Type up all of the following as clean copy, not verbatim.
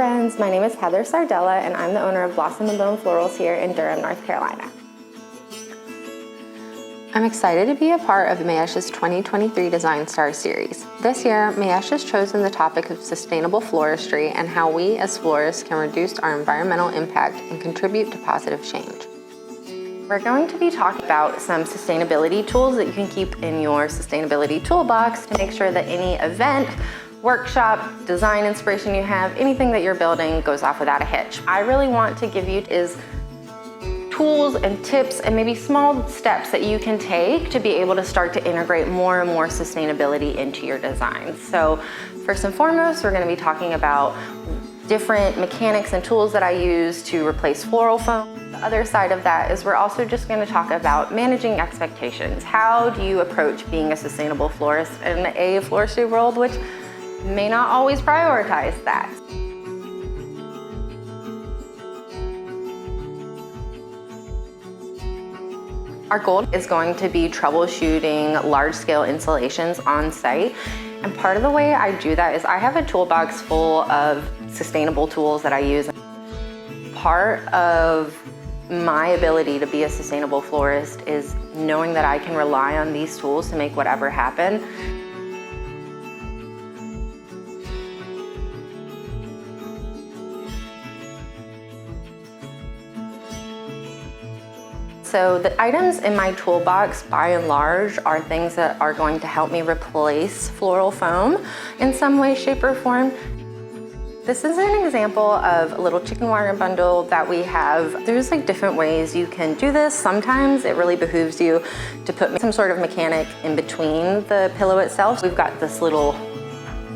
friends, my name is Heather Sardella and I'm the owner of Blossom and Bloom Florals here in Durham, North Carolina. I'm excited to be a part of Mayesh's 2023 Design Star Series. This year, Mayesh has chosen the topic of sustainable floristry and how we as florists can reduce our environmental impact and contribute to positive change. We're going to be talking about some sustainability tools that you can keep in your sustainability toolbox to make sure that any event, workshop, design inspiration you have, anything that you're building goes off without a hitch. I really want to give you is tools and tips and maybe small steps that you can take to be able to start to integrate more and more sustainability into your designs. So first and foremost, we're going to be talking about different mechanics and tools that I use to replace floral foam. The other side of that is we're also just going to talk about managing expectations. How do you approach being a sustainable florist in a floristry world which may not always prioritize that? Our goal is going to be troubleshooting large-scale installations on site. And part of the way I do that is I have a toolbox full of sustainable tools that I use. Part of my ability to be a sustainable florist is knowing that I can rely on these tools to make whatever happen. So the items in my toolbox, by and large, are things that are going to help me replace floral foam in some way, shape, or form. This is an example of a little chicken wire bundle that we have. There's like different ways you can do this. Sometimes it really behooves you to put some sort of mechanic in between the pillow itself. We've got this little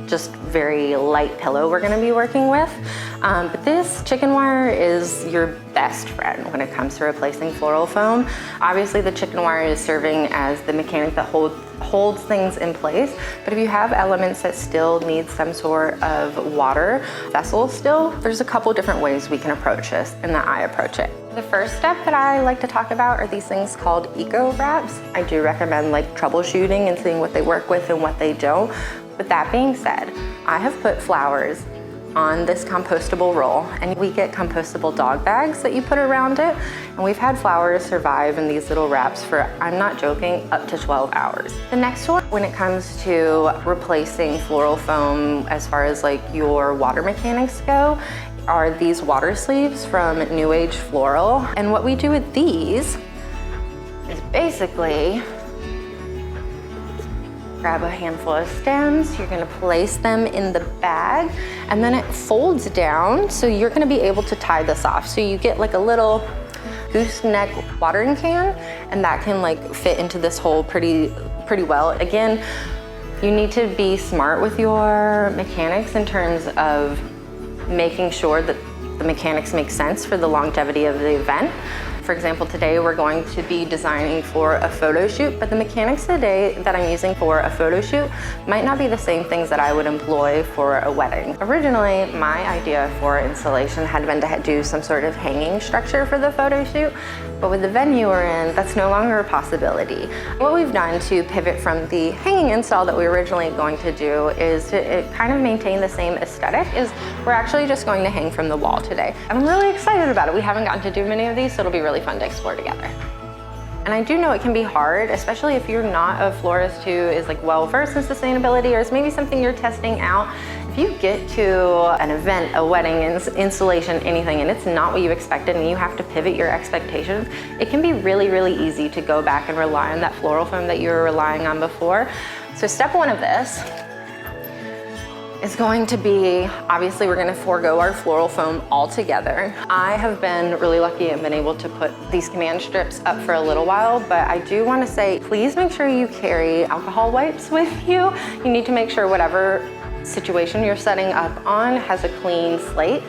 just very light pillow we're going to be working with. But this chicken wire is your best friend when it comes to replacing floral foam. Obviously the chicken wire is serving as the mechanic that holds things in place, but if you have elements that still need some sort of water vessel still, there's a couple different ways we can approach this and that I approach it. The first step that I like to talk about are these things called eco wraps. I do recommend like troubleshooting and seeing what they work with and what they don't. But that being said, I have put flowers on this compostable roll, and we get compostable dog bags that you put around it, and we've had flowers survive in these little wraps for, I'm not joking, up to 12 hours. The next one, when it comes to replacing floral foam as far as like your water mechanics go, are these water sleeves from NewAge Floral. And what we do with these is basically grab a handful of stems, you're gonna place them in the bag, and then it folds down, so you're gonna be able to tie this off. So you get like a little gooseneck watering can, and that can like fit into this hole pretty well. Again, you need to be smart with your mechanics in terms of making sure that the mechanics make sense for the longevity of the event. For example, today we're going to be designing for a photo shoot, but the mechanics today that I'm using for a photo shoot might not be the same things that I would employ for a wedding. Originally, my idea for installation had been to do some sort of hanging structure for the photo shoot, but with the venue we're in, that's no longer a possibility. What we've done to pivot from the hanging install that we were originally going to do is to kind of maintain the same aesthetic, is we're actually just going to hang from the wall today. I'm really excited about it. We haven't gotten to do many of these, so it'll be really fun to explore together. And I do know it can be hard, especially if you're not a florist who is like well versed in sustainability, or it's maybe something you're testing out. If you get to an event, a wedding, installation, anything, and it's not what you expected and you have to pivot your expectations, it can be really, really easy to go back and rely on that floral foam that you were relying on before. So step one of this is going to be, obviously we're gonna forego our floral foam altogether. I have been really lucky and been able to put these command strips up for a little while, but I do wanna say, please make sure you carry alcohol wipes with you. You need to make sure whatever situation you're setting up on has a clean slate.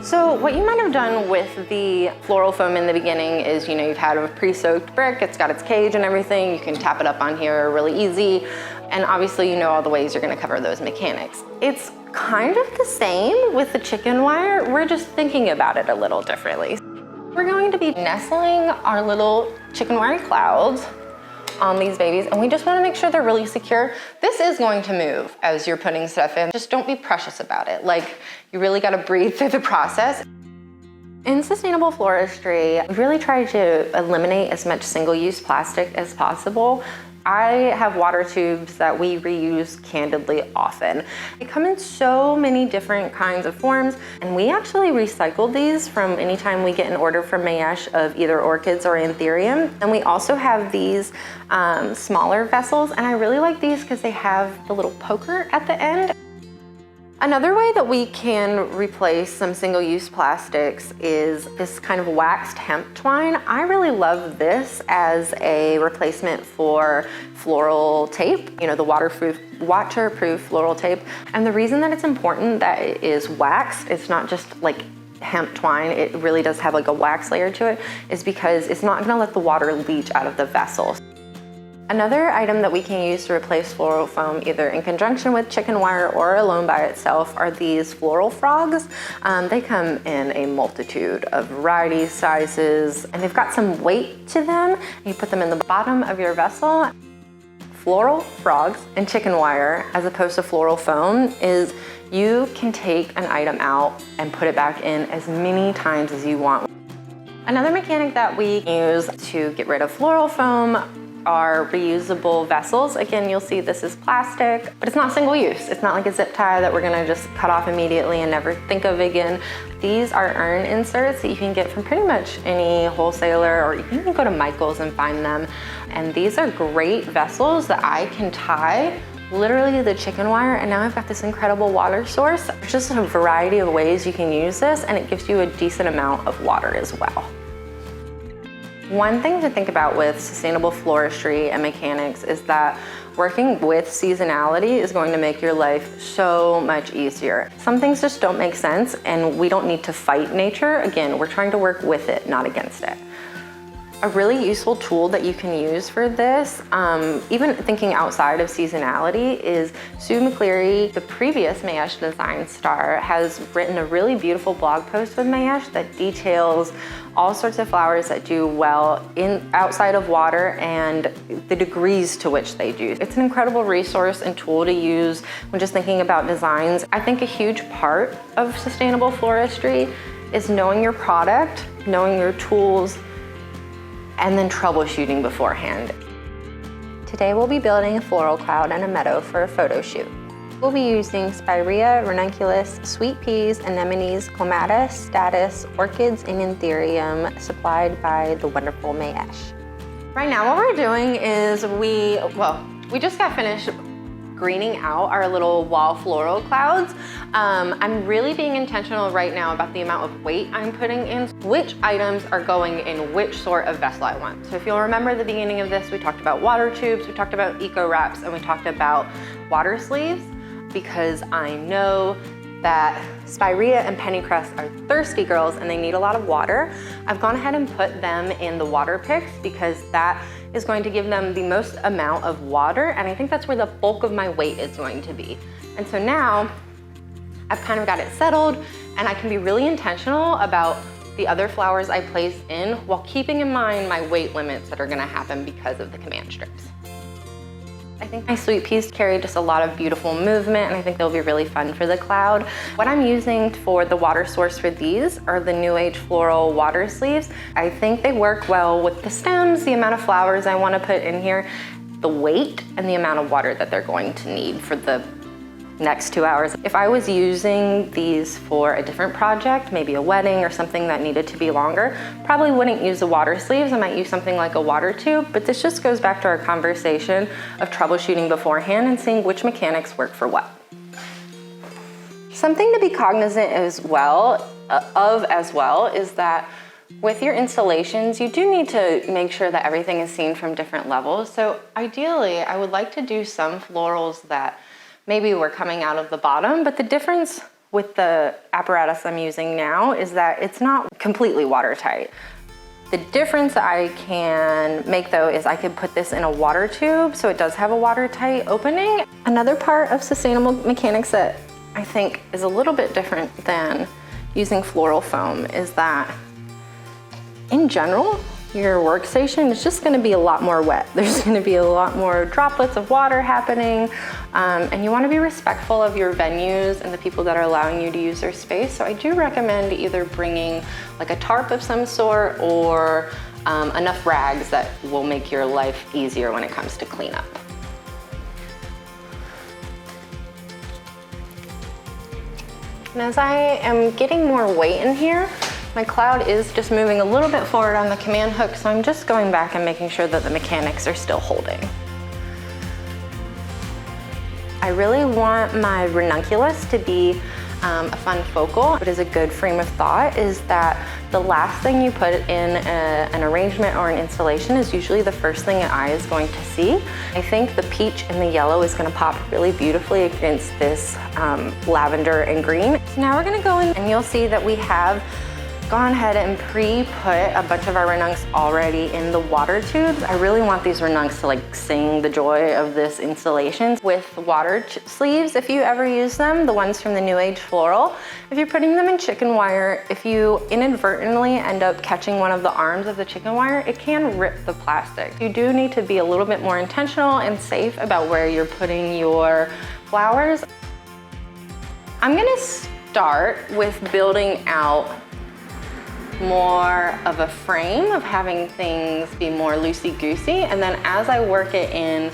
So what you might have done with the floral foam in the beginning is, you've had a pre-soaked brick, it's got its cage and everything, you can tap it up on here really easy, and obviously you know all the ways you're gonna cover those mechanics. It's kind of the same with the chicken wire, we're just thinking about it a little differently. We're going to be nestling our little chicken wire clouds on these babies, and we just wanna make sure they're really secure. This is going to move as you're putting stuff in. Just don't be precious about it. Like, you really gotta breathe through the process. In sustainable floristry, we really try to eliminate as much single-use plastic as possible. I have water tubes that we reuse candidly often. They come in so many different kinds of forms, and we actually recycle these from anytime we get an order from Mayesh of either orchids or anthurium. And we also have these smaller vessels, and I really like these because they have the little poker at the end. Another way that we can replace some single-use plastics is this kind of waxed hemp twine. I really love this as a replacement for floral tape, you know, the waterproof floral tape. And the reason that it's important that it is waxed, it's not just like hemp twine, it really does have like a wax layer to it, is because it's not gonna let the water leach out of the vessel. Another item that we can use to replace floral foam, either in conjunction with chicken wire or alone by itself, are these floral frogs. They come in a multitude of varieties, sizes, and they've got some weight to them. You put them in the bottom of your vessel. Floral frogs and chicken wire, as opposed to floral foam, is you can take an item out and put it back in as many times as you want. Another mechanic that we use to get rid of floral foam are reusable vessels. Again, you'll see this is plastic, but it's not single use. It's not like a zip tie that we're gonna just cut off immediately and never think of again. These are urn inserts that you can get from pretty much any wholesaler, or you can go to Michael's and find them. And these are great vessels that I can tie literally the chicken wire, and now I've got this incredible water source. There's just a variety of ways you can use this, and it gives you a decent amount of water as well. One thing to think about with sustainable floristry and mechanics is that working with seasonality is going to make your life so much easier. Some things just don't make sense, and we don't need to fight nature. Again, we're trying to work with it, not against it. A really useful tool that you can use for this, even thinking outside of seasonality, is Sue McCleary, the previous Mayesh design star, has written a really beautiful blog post with Mayesh that details all sorts of flowers that do well outside of water and the degrees to which they do. It's an incredible resource and tool to use when just thinking about designs. I think a huge part of sustainable floristry is knowing your product, knowing your tools, and then troubleshooting beforehand. Today we'll be building a floral cloud in a meadow for a photo shoot. We'll be using Spirea, Ranunculus, sweet peas, Anemones, Clematis, Status, orchids, and Anthurium, supplied by the wonderful Mayesh. Right now what we're doing is we just got finished greening out our little wall floral clouds. I'm really being intentional right now about the amount of weight I'm putting in, which items are going in which sort of vessel I want. So if you'll remember at the beginning of this, we talked about water tubes, we talked about eco wraps, and we talked about water sleeves, because I know that Spirea and Pennycress are thirsty girls and they need a lot of water. I've gone ahead and put them in the water picks because that is going to give them the most amount of water, and I think that's where the bulk of my weight is going to be. And so now I've kind of got it settled, and I can be really intentional about the other flowers I place in while keeping in mind my weight limits that are gonna happen because of the command strips. I think my sweet peas carry just a lot of beautiful movement, and I think they'll be really fun for the cloud. What I'm using for the water source for these are the NewAge floral water sleeves. I think they work well with the stems, the amount of flowers I want to put in here, the weight, and the amount of water that they're going to need for the next 2 hours. If I was using these for a different project, maybe a wedding or something that needed to be longer, probably wouldn't use the water sleeves. I might use something like a water tube, but this just goes back to our conversation of troubleshooting beforehand and seeing which mechanics work for what. Something to be cognizant as well is that with your installations, you do need to make sure that everything is seen from different levels. So ideally, I would like to do some florals that maybe we're coming out of the bottom, but the difference with the apparatus I'm using now is that it's not completely watertight. The difference I can make though is I could put this in a water tube so it does have a watertight opening. Another part of sustainable mechanics that I think is a little bit different than using floral foam is that in general, your workstation, it's just gonna be a lot more wet. There's gonna be a lot more droplets of water happening, and you wanna be respectful of your venues and the people that are allowing you to use their space. So I do recommend either bringing like a tarp of some sort or enough rags that will make your life easier when it comes to cleanup. And as I am getting more weight in here, my cloud is just moving a little bit forward on the command hook, so I'm just going back and making sure that the mechanics are still holding. I really want my Ranunculus to be a fun focal. What is a good frame of thought is that the last thing you put in an arrangement or an installation is usually the first thing an eye is going to see. I think the peach and the yellow is going to pop really beautifully against this lavender and green. So now we're going to go in and you'll see that we have gone ahead and pre-put a bunch of our Ranuncs already in the water tubes. I really want these Ranuncs to like sing the joy of this installation. With water sleeves, if you ever use them, the ones from the NewAge Floral, if you're putting them in chicken wire, if you inadvertently end up catching one of the arms of the chicken wire, it can rip the plastic. You do need to be a little bit more intentional and safe about where you're putting your flowers. I'm gonna start with building out more of a frame of having things be more loosey-goosey, and then as I work it in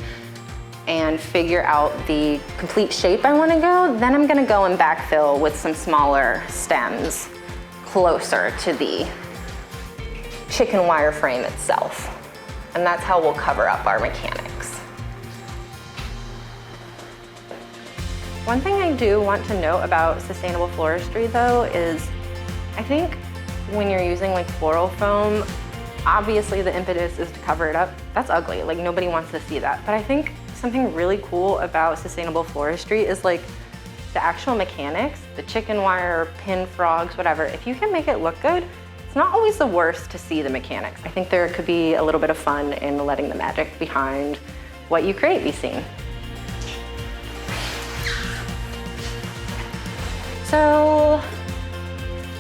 and figure out the complete shape I want to go, then I'm going to go and backfill with some smaller stems closer to the chicken wire frame itself, and that's how we'll cover up our mechanics. One thing I do want to note about sustainable floristry though is I think when you're using like floral foam, obviously the impetus is to cover it up. That's ugly, like nobody wants to see that. But I think something really cool about sustainable floristry is like the actual mechanics, the chicken wire, pin frogs, whatever. If you can make it look good, it's not always the worst to see the mechanics. I think there could be a little bit of fun in letting the magic behind what you create be seen. So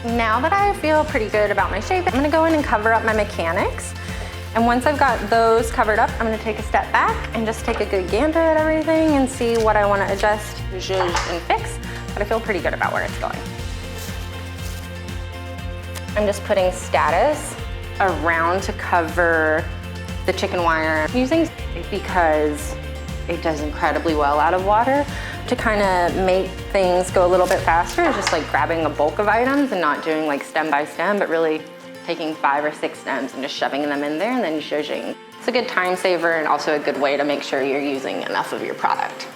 now that I feel pretty good about my shape, I'm gonna go in and cover up my mechanics. And once I've got those covered up, I'm gonna take a step back and just take a good gander at everything and see what I wanna adjust, zhuzh, and fix. But I feel pretty good about where it's going. I'm just putting status around to cover the chicken wire. I'm using it because it does incredibly well out of water. To kind of make things go a little bit faster is just like grabbing a bulk of items and not doing like stem by stem, but really taking 5 or 6 stems and just shoving them in there and then zhuzhing. It's a good time saver and also a good way to make sure you're using enough of your product.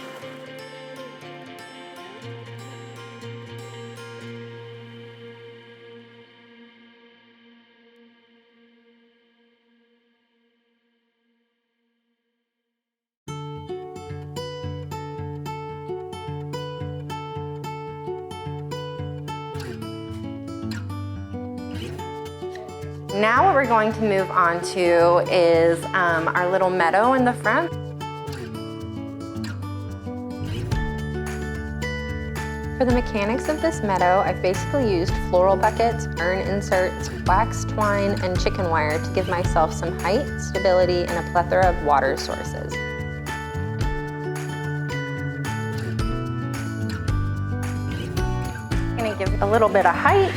Now what we're going to move on to is our little meadow in the front. For the mechanics of this meadow, I've basically used floral buckets, urn inserts, wax twine, and chicken wire to give myself some height, stability, and a plethora of water sources. I'm gonna give a little bit of height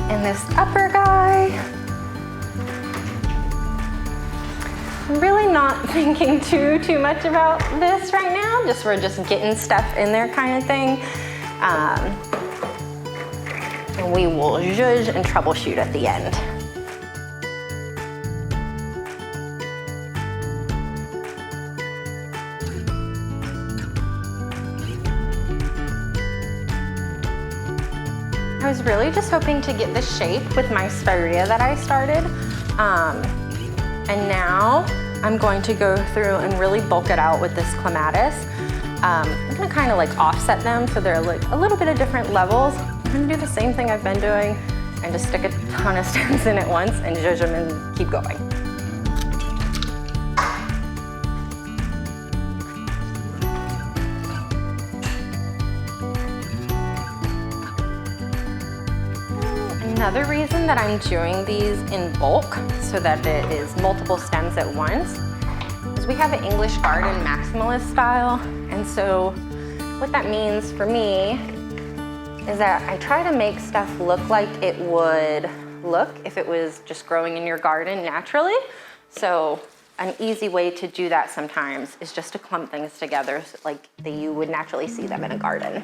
in this upper guy. I'm really not thinking too much about this right now. We're just getting stuff in there kind of thing. And we will zhuzh and troubleshoot at the end. I was really just hoping to get the shape with my Spirea that I started. And now I'm going to go through and really bulk it out with this Clematis. I'm gonna kind of like offset them so they're like a little bit of different levels. I'm gonna do the same thing I've been doing and just stick a ton of stems in at once and zhuzh them and keep going. Another reason that I'm doing these in bulk, so that it is multiple stems at once, is we have an English garden maximalist style. And so what that means for me is that I try to make stuff look like it would look if it was just growing in your garden naturally. So an easy way to do that sometimes is just to clump things together like that you would naturally see them in a garden.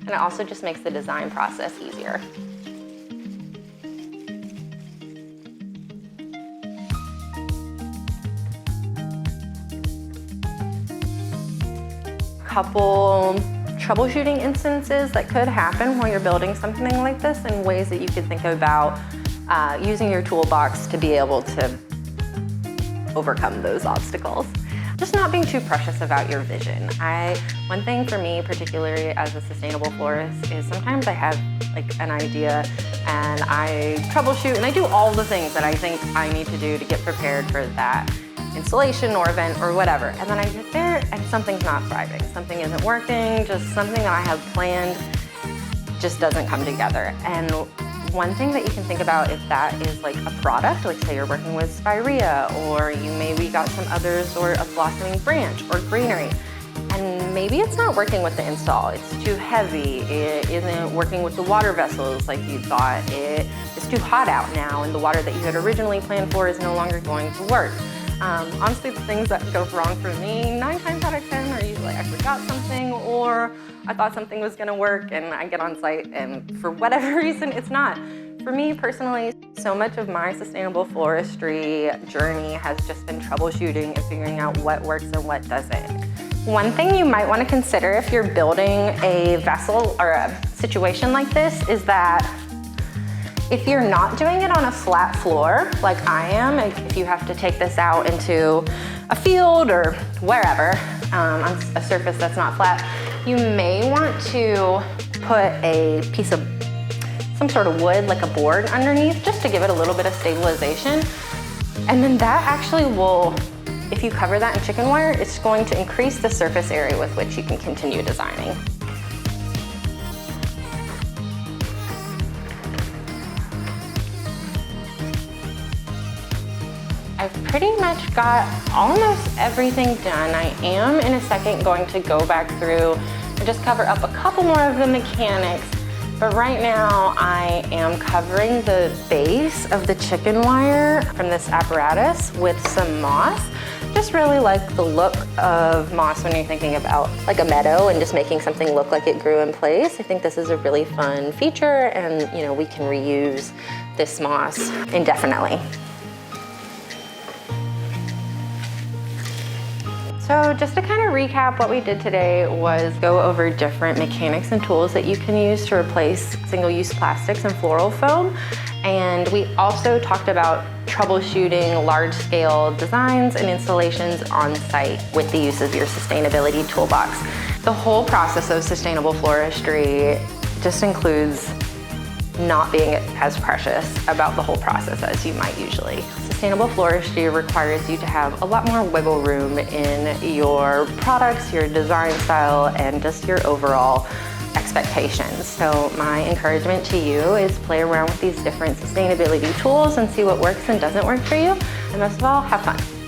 And it also just makes the design process easier. Couple troubleshooting instances that could happen while you're building something like this, and ways that you could think about using your toolbox to be able to overcome those obstacles. Just not being too precious about your vision. One thing for me, particularly as a sustainable florist, is sometimes I have like an idea and I troubleshoot and I do all the things that I think I need to do to get prepared for that installation or event or whatever. And then I get there and something's not thriving. Something isn't working, just something that I have planned just doesn't come together. And one thing that you can think about if that is like a product, like say you're working with Spirea, or you maybe got some other sort of blossoming branch or greenery, and maybe it's not working with the install. It's too heavy, it isn't working with the water vessels like you thought, it is too hot out now, and the water that you had originally planned for is no longer going to work. Honestly, the things that go wrong for me, 9 times out of 10 are usually I forgot something, or I thought something was gonna work and I get on site and for whatever reason, it's not. For me personally, so much of my sustainable floristry journey has just been troubleshooting and figuring out what works and what doesn't. One thing you might wanna consider if you're building a vessel or a situation like this is that if you're not doing it on a flat floor, like I am, if you have to take this out into a field or wherever, on a surface that's not flat, you may want to put a piece of some sort of wood, like a board underneath, just to give it a little bit of stabilization. And then that actually will, if you cover that in chicken wire, it's going to increase the surface area with which you can continue designing. I've pretty much got almost everything done. I am in a second going to go back through and just cover up a couple more of the mechanics. But right now I am covering the base of the chicken wire from this apparatus with some moss. Just really like the look of moss when you're thinking about like a meadow and just making something look like it grew in place. I think this is a really fun feature, and we can reuse this moss indefinitely. So just to kind of recap, what we did today was go over different mechanics and tools that you can use to replace single-use plastics and floral foam. And we also talked about troubleshooting large-scale designs and installations on site with the use of your sustainability toolbox. The whole process of sustainable floristry just includes not being as precious about the whole process as you might usually. Sustainable floristry requires you to have a lot more wiggle room in your products, your design style, and just your overall expectations. So my encouragement to you is play around with these different sustainability tools and see what works and doesn't work for you. And most of all, have fun.